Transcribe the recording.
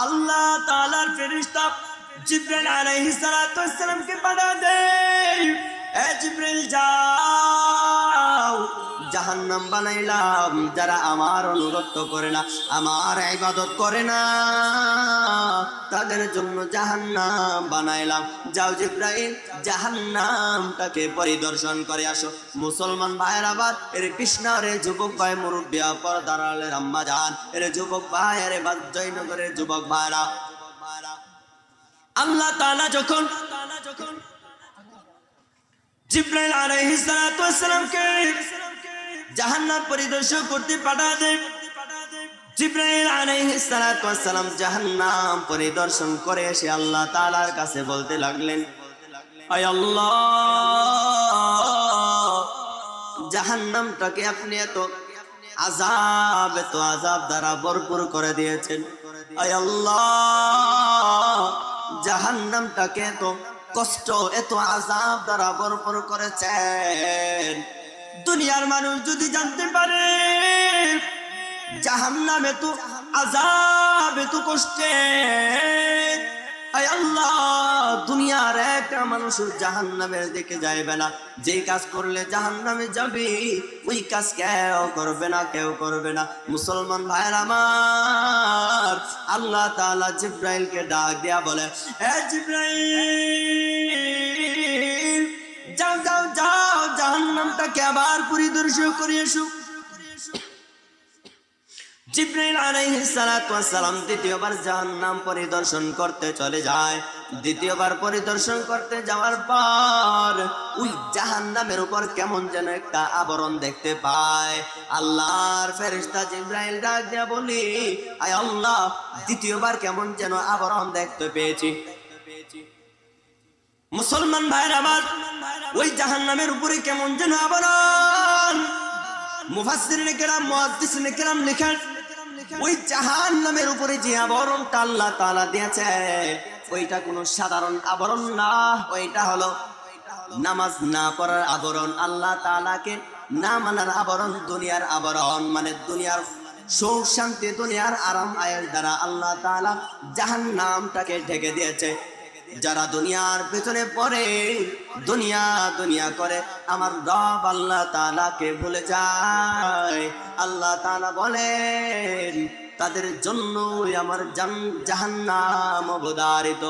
আল্লাহ তাআলার ফেরেশতা জিবরাইল আলাইহিস সালাতু ওয়াস সালামকে পাঠিয়ে দেয়, এ জিবরাইল যাও, জাহান্নাম বানাইলাম যারা আমার অনুগত করে না, আমার ইবাদত করে না, তাদের জন্য জাহান্নাম বানাইলাম। যাও জিবরাইল, জাহান্নামটাকে পরিদর্শন করে আসো। মুসলমান ভাইয়ের আবার এর কৃষ্ণ রে যুবক ভাই, মুরব্বী পর্দার আলের আম্মা জান, এর যুবক ভাই, আরে জয়নগরের যুবক ভাইরা, আল্লাহ তাআলা যখন জিবরাইল আলাইহিস সালাতু ওয়াস সালামকে জাহান্নাম পরিদর্শন করতে পাঠিয়ে দেয়, জিবরাইল আলাইহিস সালাতু ওয়াস সালাম জাহান্নাম পরিদর্শন করে এসে আল্লাহ তাআলার কাছে বলতে লাগলেন, আয় আল্লাহ, জাহান্নামটাকে আপনি এত আযাব দ্বারা ভরপুর করে দিয়েছেন। আয় আল্লাহ, জাহান্নামটাকে এত কষ্ট, এত আযাব দ্বারা ভরপুর করেছেন। দুনিয়ার মানুষ যদি জানতে পারে জাহান্নাম এত আযাব, এত কষ্টের, আয় আল্লাহ, দুনিয়ার একটা মানুষ জাহান্নামের দিকে যাইবে না। যে কাজ করলে জাহান্নামে যাবে ওই কাজ কেউ করবে না, কেউ করবে না। মুসলমান ভাইয়ের আমার, আল্লাহ তাআলা জিবরাইলকে ডাক দিয়া বলে, এ জিবরাইল, যাও যাও যাও, জাহান্নামটাকে আবার পরিদর্শন করে এসো। জিবরাইল আলাইহিস সালাতু ওয়াস সালাম দ্বিতীয়বার জাহান্নাম পরিদর্শন করতে চলে যায়। দ্বিতীয়বার পরিদর্শন করতে যাওয়ার পর ওই জাহান্নামের উপর কেমন যেন একটা আবরণ দেখতে পায়। আল্লাহর ফেরেশতা জিবরাইল ডাক দিয়া বলে, আয় আল্লাহ, দ্বিতীয়বার কেমন যেন আবরণ দেখতে পেয়েছি। মুসলমান ভাইরা আমার, ওই জাহান্নামের উপরে কেমন যেন আবরণ, মুফাসসিরিন কেরাম, মুহাদ্দিসিন কেরাম লিখেন, ওই জাহান্নামের উপরে যে আবরণটা আল্লাহ তাআলা দিয়েছে ওইটা কোনো সাধারণ আবরণ না, ওইটা হলো নামাজ না পড়ার আবরণ, আল্লাহ তাআলাকে না মানার আবরণ, দুনিয়ার আবরণ, মানে দুনিয়ার সুখ শান্তি, দুনিয়ার আরাম আয়ের দ্বারা আল্লাহ তাআলা জাহান্নামটাকে ঢেকে দিয়েছে। যারা দুনিয়ার পেছনে পড়ে, দুনিয়া দুনিয়া করে, আমার রব আল্লাহ তাআলাকে ভুলে যায়, আল্লাহ তাআলা বলেন তাদের জন্য আমার জাহান্নাম অবধারিত।